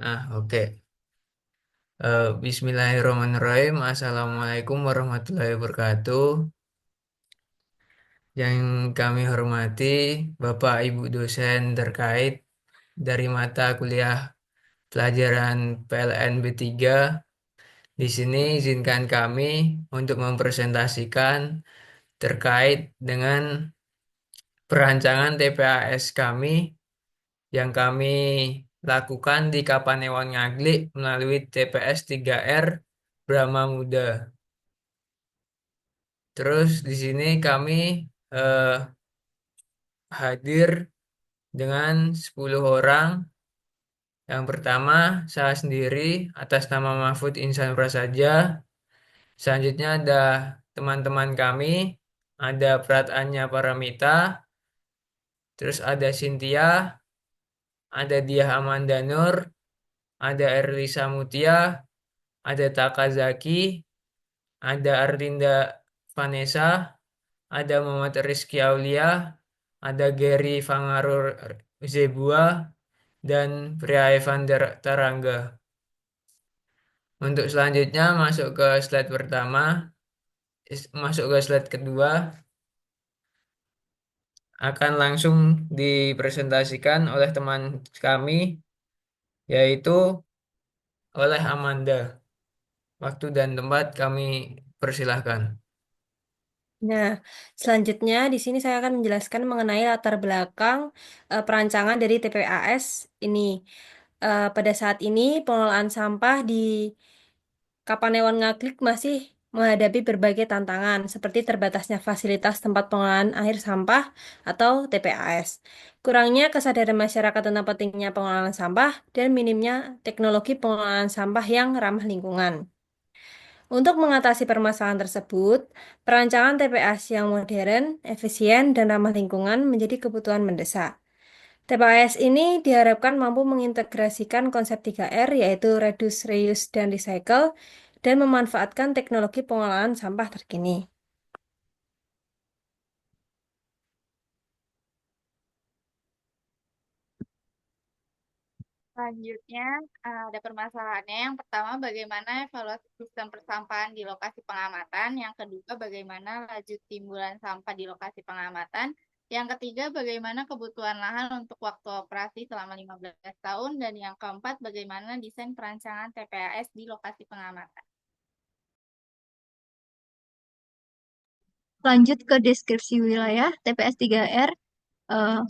Oke. Bismillahirrahmanirrahim. Assalamualaikum warahmatullahi wabarakatuh. Yang kami hormati Bapak Ibu dosen terkait dari mata kuliah pelajaran PLN B3. Di sini izinkan kami untuk mempresentasikan terkait dengan perancangan TPAS kami yang kami lakukan di Kapanewon Ngaglik melalui TPS 3R Brahma Muda. Terus di sini kami eh, hadir dengan 10 orang. Yang pertama, saya sendiri atas nama Mahfud Insan Prasaja. Selanjutnya ada teman-teman kami, ada Prat Anya Paramita, terus ada Cynthia, ada Diah Amanda Nur, ada Erlisa Mutia, ada Takazaki, ada Arlinda Vanessa, ada Muhammad Rizky Aulia, ada Gary Fangarur Zebua, dan Pria Evander Tarangga. Untuk selanjutnya masuk ke slide pertama, masuk ke slide kedua, akan langsung dipresentasikan oleh teman kami, yaitu oleh Amanda. Waktu dan tempat kami persilahkan. Nah, selanjutnya di sini saya akan menjelaskan mengenai latar belakang perancangan dari TPAS ini. Pada saat ini pengelolaan sampah di Kapanewon Ngaglik masih menghadapi berbagai tantangan seperti terbatasnya fasilitas tempat pengelolaan air sampah atau TPAS, kurangnya kesadaran masyarakat tentang pentingnya pengelolaan sampah, dan minimnya teknologi pengelolaan sampah yang ramah lingkungan. Untuk mengatasi permasalahan tersebut, perancangan TPAS yang modern, efisien, dan ramah lingkungan menjadi kebutuhan mendesak. TPAS ini diharapkan mampu mengintegrasikan konsep 3R yaitu Reduce, Reuse, dan Recycle dan memanfaatkan teknologi pengolahan sampah terkini. Selanjutnya, ada permasalahannya. Yang pertama, bagaimana evaluasi sistem persampahan di lokasi pengamatan. Yang kedua, bagaimana laju timbulan sampah di lokasi pengamatan. Yang ketiga, bagaimana kebutuhan lahan untuk waktu operasi selama 15 tahun. Dan yang keempat, bagaimana desain perancangan TPAS di lokasi pengamatan. Lanjut ke deskripsi wilayah, TPS 3R eh,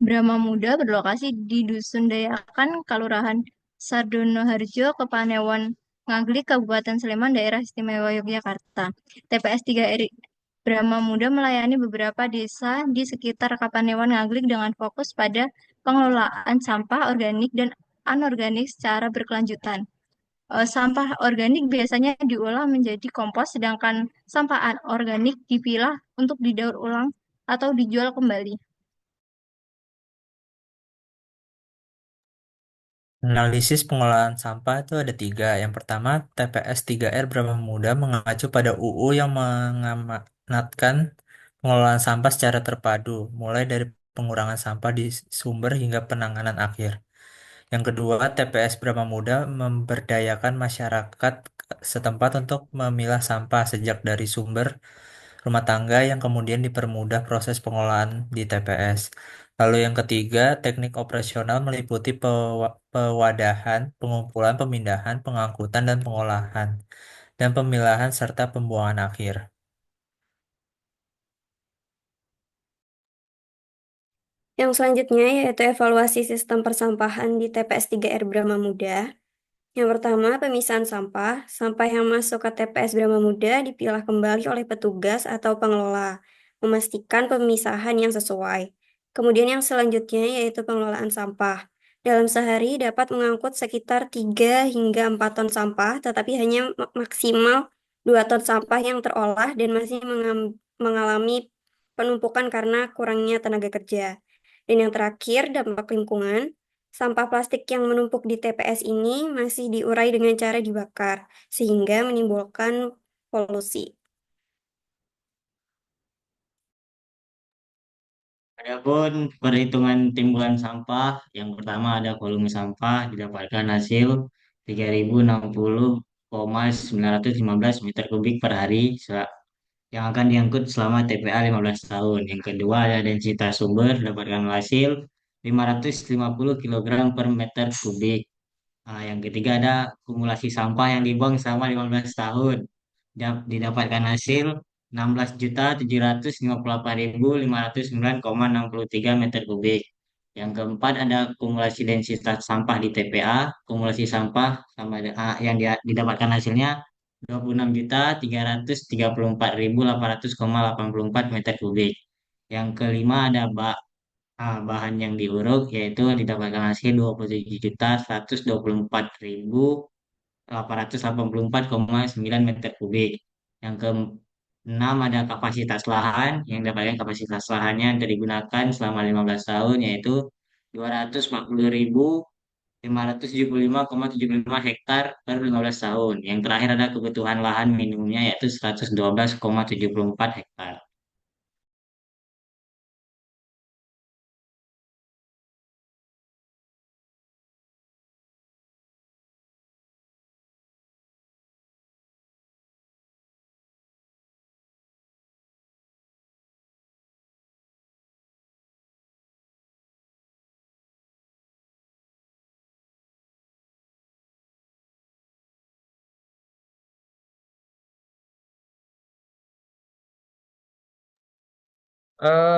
Brahma Muda berlokasi di Dusun Dayakan, Kelurahan Sardono Harjo, Kepanewon Ngaglik, Kabupaten Sleman, Daerah Istimewa Yogyakarta. TPS 3R Brahma Muda melayani beberapa desa di sekitar Kapanewon Ngaglik dengan fokus pada pengelolaan sampah organik dan anorganik secara berkelanjutan. Sampah organik biasanya diolah menjadi kompos, sedangkan sampah anorganik dipilah untuk didaur ulang atau dijual kembali. Analisis pengolahan sampah itu ada tiga. Yang pertama, TPS 3R Muda mengacu pada UU yang mengamanatkan pengelolaan sampah secara terpadu, mulai dari pengurangan sampah di sumber hingga penanganan akhir. Yang kedua, TPS Muda memberdayakan masyarakat setempat untuk memilah sampah sejak dari sumber rumah tangga yang kemudian dipermudah proses pengolahan di TPS. Lalu yang ketiga, teknik operasional meliputi pewadahan, pengumpulan, pemindahan, pengangkutan, dan pengolahan, dan pemilahan serta pembuangan akhir. Yang selanjutnya yaitu evaluasi sistem persampahan di TPS 3R Brahma Muda. Yang pertama, pemisahan sampah. Sampah yang masuk ke TPS Brahma Muda dipilah kembali oleh petugas atau pengelola, memastikan pemisahan yang sesuai. Kemudian yang selanjutnya yaitu pengelolaan sampah. Dalam sehari dapat mengangkut sekitar 3 hingga 4 ton sampah, tetapi hanya maksimal 2 ton sampah yang terolah dan masih mengalami penumpukan karena kurangnya tenaga kerja. Dan yang terakhir, dampak lingkungan. Sampah plastik yang menumpuk di TPS ini masih diurai dengan cara dibakar, sehingga menimbulkan polusi. Adapun perhitungan timbulan sampah, yang pertama ada volume sampah didapatkan hasil 3.060,915 meter kubik per hari yang akan diangkut selama TPA 15 tahun. Yang kedua ada densitas sumber didapatkan hasil 550 kilogram per meter kubik. Yang ketiga ada kumulasi sampah yang dibuang selama 15 tahun. Didapatkan hasil 16.758.509,63 meter kubik. Yang keempat ada kumulasi densitas sampah di TPA. Kumulasi sampah didapatkan hasilnya 26.334.800,84 meter kubik. Yang kelima ada bahan yang diuruk yaitu didapatkan hasil 27.124.884,9 meter kubik. Yang keenam ada kapasitas lahan yang dapatkan kapasitas lahannya yang digunakan selama 15 tahun yaitu 240.575,75 hektar per 15 tahun. Yang terakhir ada kebutuhan lahan minimumnya yaitu 112,74 hektar.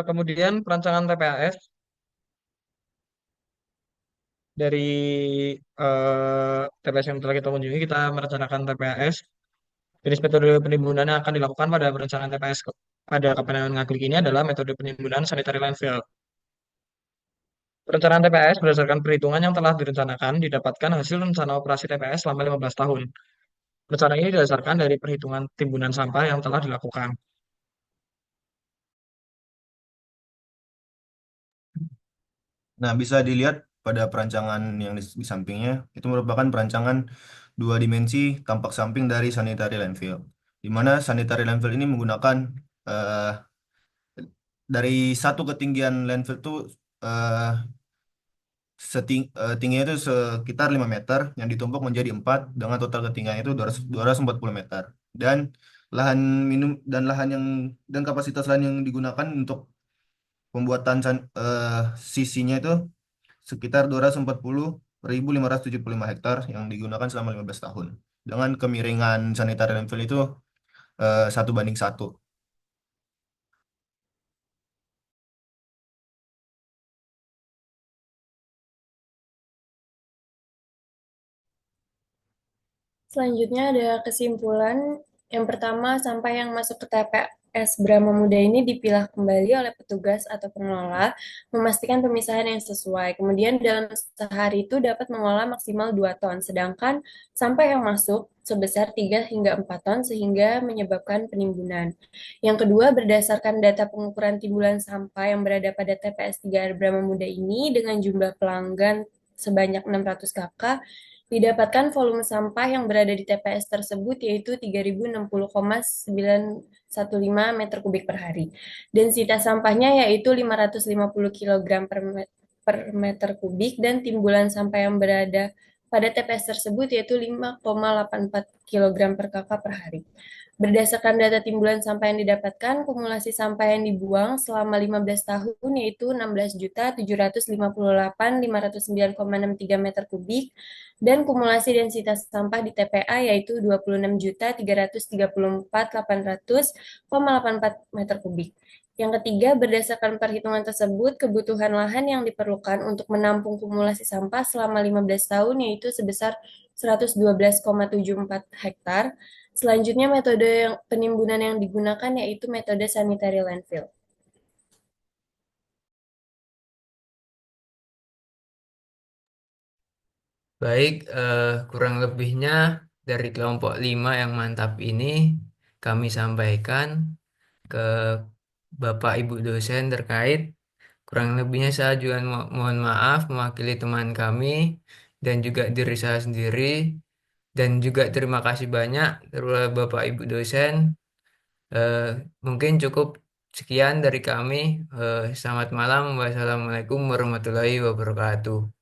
Kemudian perancangan TPAS dari TPS yang telah kita kunjungi, kita merencanakan TPAS. Jenis metode penimbunan yang akan dilakukan pada perencanaan TPS pada Kapanewon Ngaglik ini adalah metode penimbunan sanitary landfill. Perencanaan TPS berdasarkan perhitungan yang telah direncanakan didapatkan hasil rencana operasi TPS selama 15 tahun. Rencana ini didasarkan dari perhitungan timbunan sampah yang telah dilakukan. Nah, bisa dilihat pada perancangan yang di sampingnya, itu merupakan perancangan dua dimensi tampak samping dari sanitary landfill. Di mana sanitary landfill ini menggunakan eh, dari satu ketinggian landfill itu tingginya itu sekitar 5 meter yang ditumpuk menjadi 4 dengan total ketinggian itu 240 meter. Dan lahan minum dan lahan yang dan kapasitas lahan yang digunakan untuk pembuatan sisinya itu sekitar 240.575 hektar yang digunakan selama 15 tahun. Dengan kemiringan sanitary landfill itu 1:1. Selanjutnya ada kesimpulan. Yang pertama, sampah yang masuk ke TPS Brahma Muda ini dipilah kembali oleh petugas atau pengelola, memastikan pemisahan yang sesuai. Kemudian dalam sehari itu dapat mengolah maksimal 2 ton, sedangkan sampah yang masuk sebesar 3 hingga 4 ton sehingga menyebabkan penimbunan. Yang kedua, berdasarkan data pengukuran timbulan sampah yang berada pada TPS 3R Brahma Muda ini dengan jumlah pelanggan sebanyak 600 kakak, didapatkan volume sampah yang berada di TPS tersebut yaitu 3.060,915 meter kubik per hari. Densitas sampahnya yaitu 550 kg per meter kubik dan timbulan sampah yang berada pada TPS tersebut yaitu 5,84 kg per kakak per hari. Berdasarkan data timbulan sampah yang didapatkan, kumulasi sampah yang dibuang selama 15 tahun yaitu 16.758.509,63 meter kubik dan kumulasi densitas sampah di TPA yaitu 26.334.800,84 meter kubik. Yang ketiga, berdasarkan perhitungan tersebut, kebutuhan lahan yang diperlukan untuk menampung kumulasi sampah selama 15 tahun yaitu sebesar 112,74 hektar. Selanjutnya, metode penimbunan yang digunakan yaitu metode sanitary landfill. Baik, kurang lebihnya dari kelompok 5 yang mantap ini kami sampaikan ke Bapak Ibu dosen terkait. Kurang lebihnya saya juga mohon maaf mewakili teman kami dan juga diri saya sendiri. Dan juga terima kasih banyak kepada Bapak Ibu dosen. Eh, Mungkin cukup Sekian dari kami. Selamat malam. Wassalamualaikum warahmatullahi wabarakatuh.